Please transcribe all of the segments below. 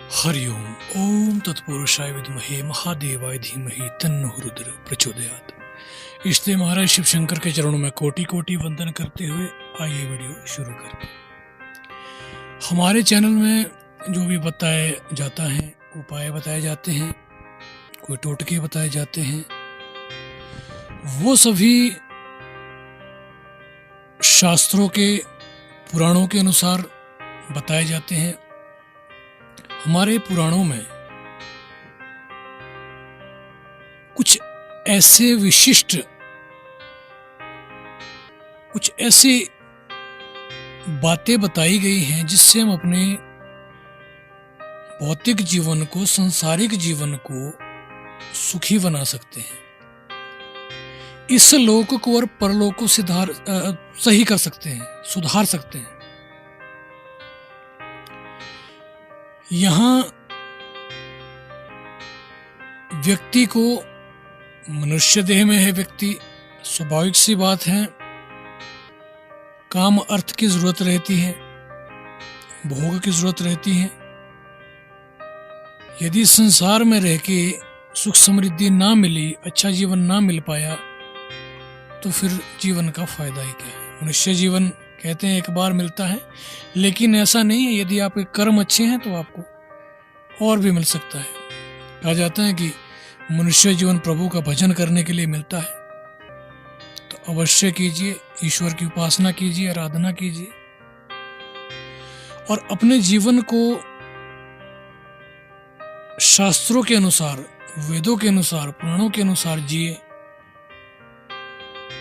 हरिओम ओम तत्पुरुषाय विद्महे महादेवाय धीमहि तन्नो रुद्र प्रचोदयात्। इसलिए महाराज शिव शंकर के चरणों में कोटि कोटि वंदन करते हुए आइए वीडियो शुरू करते हैं। हमारे चैनल में जो भी बताया जाता है, उपाय बताए जाते हैं, कोई टोटके बताए जाते हैं, वो सभी शास्त्रों के पुराणों के अनुसार बताए जाते हैं। हमारे पुराणों में कुछ ऐसे विशिष्ट, कुछ ऐसी बातें बताई गई हैं जिससे हम अपने भौतिक जीवन को, सांसारिक जीवन को सुखी बना सकते हैं। इस लोक को और परलोक को सही कर सकते हैं, सुधार सकते हैं। यहाँ व्यक्ति को, मनुष्य देह में है व्यक्ति, स्वाभाविक सी बात है, काम अर्थ की जरूरत रहती है, भोग की जरूरत रहती है। यदि संसार में रह के सुख समृद्धि ना मिली, अच्छा जीवन ना मिल पाया, तो फिर जीवन का फायदा ही क्या है। मनुष्य जीवन कहते हैं एक बार मिलता है, लेकिन ऐसा नहीं है। यदि आपके कर्म अच्छे हैं तो आपको और भी मिल सकता है। कहा जाता है कि मनुष्य जीवन प्रभु का भजन करने के लिए मिलता है, तो अवश्य कीजिए, ईश्वर की उपासना कीजिए, आराधना कीजिए और अपने जीवन को शास्त्रों के अनुसार, वेदों के अनुसार, पुराणों के अनुसार जिए।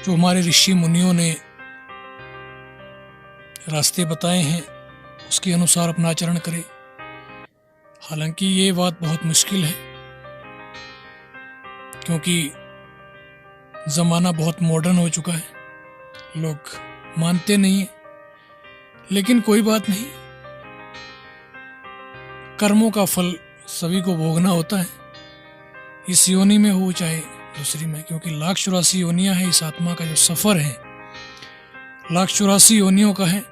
जो हमारे ऋषि मुनियों ने रास्ते बताए हैं उसके अनुसार अपना आचरण करें। हालांकि ये बात बहुत मुश्किल है, क्योंकि जमाना बहुत मॉडर्न हो चुका है, लोग मानते नहीं हैं। लेकिन कोई बात नहीं, कर्मों का फल सभी को भोगना होता है, इस योनि में हो चाहे दूसरी में, क्योंकि 1,84 योनियां है। इस आत्मा का जो सफर है 1,84 योनियों का है।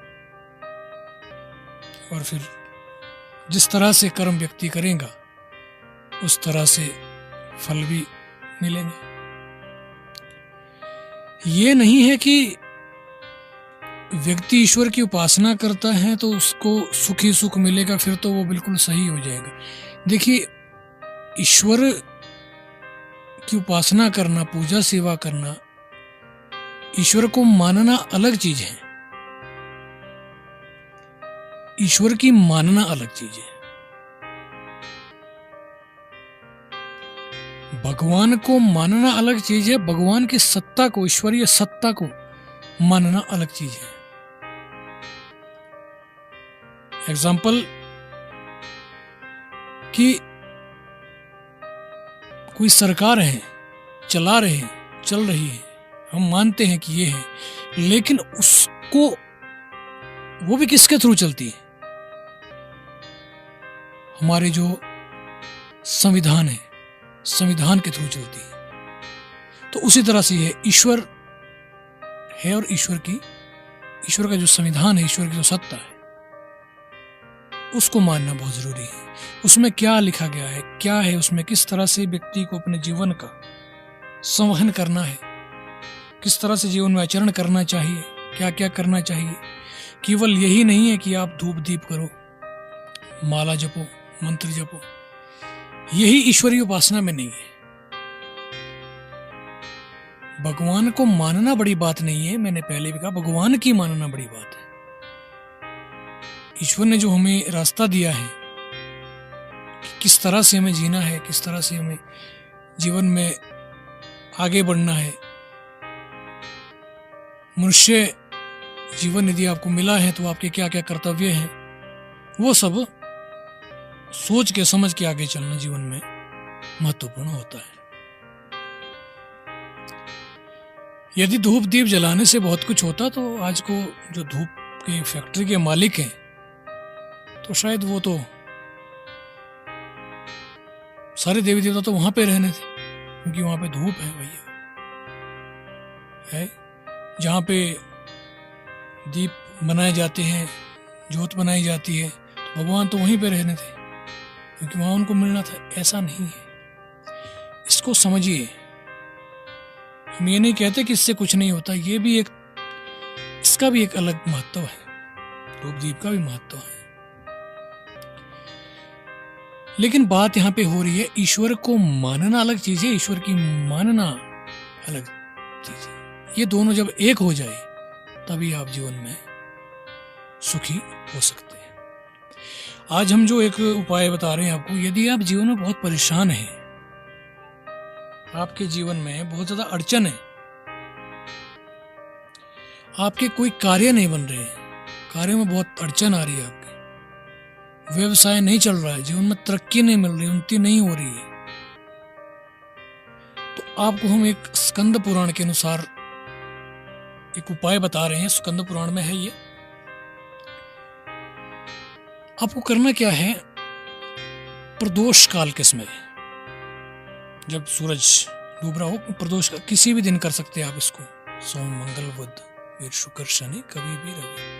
और फिर जिस तरह से कर्म व्यक्ति करेगा उस तरह से फल भी मिलेंगे। ये नहीं है कि व्यक्ति ईश्वर की उपासना करता है तो उसको सुख ही सुख मिलेगा, फिर तो वो बिल्कुल सही हो जाएगा। देखिए, ईश्वर की उपासना करना, पूजा सेवा करना, ईश्वर को मानना अलग चीज है। ईश्वर की मानना अलग चीज है। भगवान को मानना अलग चीज है। भगवान की सत्ता को, ईश्वरीय सत्ता को मानना अलग चीज है। एग्जाम्पल कि कोई सरकार है, चला रहे हैं, चल रही है, हम मानते हैं कि ये है, लेकिन उसको, वो भी किसके थ्रू चलती है? हमारे जो संविधान है, संविधान के थ्रू चलती है। तो उसी तरह से ये ईश्वर है, और ईश्वर का जो संविधान है, ईश्वर की जो सत्ता है, उसको मानना बहुत जरूरी है। उसमें क्या लिखा गया है, क्या है उसमें, किस तरह से व्यक्ति को अपने जीवन का संवहन करना है, किस तरह से जीवन में आचरण करना चाहिए, क्या क्या करना चाहिए। केवल यही नहीं है कि आप धूप दीप करो, माला जपो, मंत्र जपो, यही ईश्वरीय उपासना में नहीं है। भगवान को मानना बड़ी बात नहीं है, मैंने पहले भी कहा, भगवान की मानना बड़ी बात है। ईश्वर ने जो हमें रास्ता दिया है कि किस तरह से हमें जीना है, किस तरह से हमें जीवन में आगे बढ़ना है। मनुष्य जीवन यदि आपको मिला है तो आपके क्या क्या कर्तव्य हैं, वो सब सोच के समझ के आगे चलना जीवन में महत्वपूर्ण होता है। यदि धूप दीप जलाने से बहुत कुछ होता तो आज को जो धूप की फैक्ट्री के मालिक हैं, तो शायद वो तो सारे देवी देवता तो वहां पे रहने थे, क्योंकि वहां पे धूप है भैया, है जहां पे दीप बनाए जाते हैं, जोत बनाई जाती है, तो भगवान तो वहीं पे रहने थे। क्योंकि वहां उनको मिलना था। ऐसा नहीं है, इसको समझिए। हम ये नहीं कहते कि इससे कुछ नहीं होता, ये भी एक, इसका भी एक अलग महत्व है, रूपदीप का भी महत्व है। लेकिन बात यहां पे हो रही है, ईश्वर को मानना अलग चीज है, ईश्वर की मानना अलग चीज है। ये दोनों जब एक हो जाए तभी आप जीवन में सुखी हो सकते हैं। आज हम जो एक उपाय बता रहे हैं आपको, यदि आप जीवन में बहुत परेशान हैं, आपके जीवन में बहुत ज्यादा अड़चन है, आपके कोई कार्य नहीं बन रहे, कार्य में बहुत अड़चन आ रही है, आपके व्यवसाय नहीं चल रहा है, जीवन में तरक्की नहीं मिल रही, उन्नति नहीं हो रही है, तो आपको हम एक स्कंद पुराण के अनुसार एक उपाय बता रहे हैं। स्कंद पुराण में है ये। आपको करना क्या है, प्रदोष काल के समय, जब सूरज डूब रहा हो, प्रदोष का किसी भी दिन कर सकते हैं आप इसको, सोम मंगल बुध वीर शुक्र शनि, कभी भी रवि,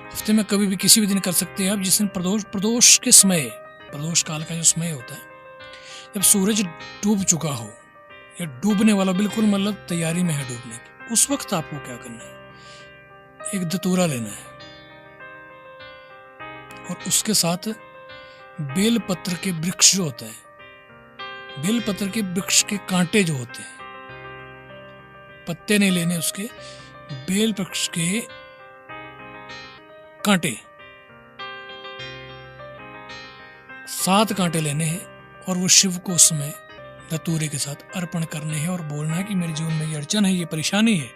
हफ्ते में कभी भी किसी भी दिन कर सकते हैं आप, जिस दिन प्रदोष के समय, प्रदोष काल का जो समय होता है, जब सूरज डूब चुका हो या डूबने वाला, बिल्कुल मतलब तैयारी में है डूबने की, उस वक्त आपको क्या करना है, एक धतूरा लेना है और उसके साथ बेल पत्र के वृक्ष जो होता है, बेल पत्र के वृक्ष के कांटे जो होते हैं, पत्ते नहीं लेने उसके, बेल वृक्ष के कांटे, 7 कांटे लेने हैं और वो शिव को उसमें धतूरे के साथ अर्पण करने हैं और बोलना है कि मेरे जीवन में ये अड़चन है, ये परेशानी है,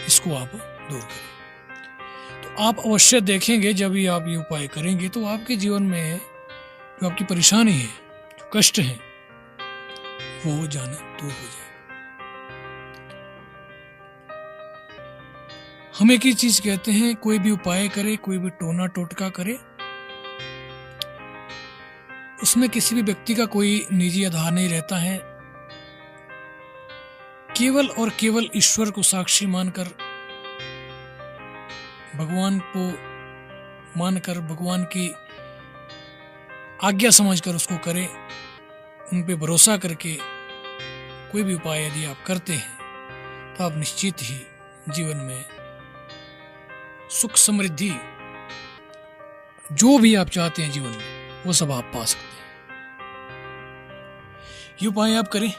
इसको आप दूर करें। तो आप अवश्य देखेंगे, जब भी आप ये उपाय करेंगे तो आपके जीवन में जो आपकी परेशानी है, जो कष्ट है, वो जाने दूर हो जाए। हम एक ही चीज कहते हैं, कोई भी उपाय करे, कोई भी टोना टोटका करे, उसमें किसी भी व्यक्ति का कोई निजी आधार नहीं रहता है। केवल और केवल ईश्वर को साक्षी मानकर, भगवान को मानकर, भगवान की आज्ञा समझकर उसको करें, उन पे भरोसा करके कोई भी उपाय यदि आप करते हैं तो आप निश्चित ही जीवन में सुख समृद्धि, जो भी आप चाहते हैं जीवन में, वो सब आप पा सकते हैं। ये उपाय आप करें।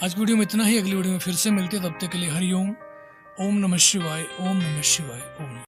आज की वीडियो में इतना ही, अगली वीडियो में फिर से मिलते हैं, तब तक के लिए हरिओम, ओम नमः शिवाय, ओम नमः शिवाय, ओम।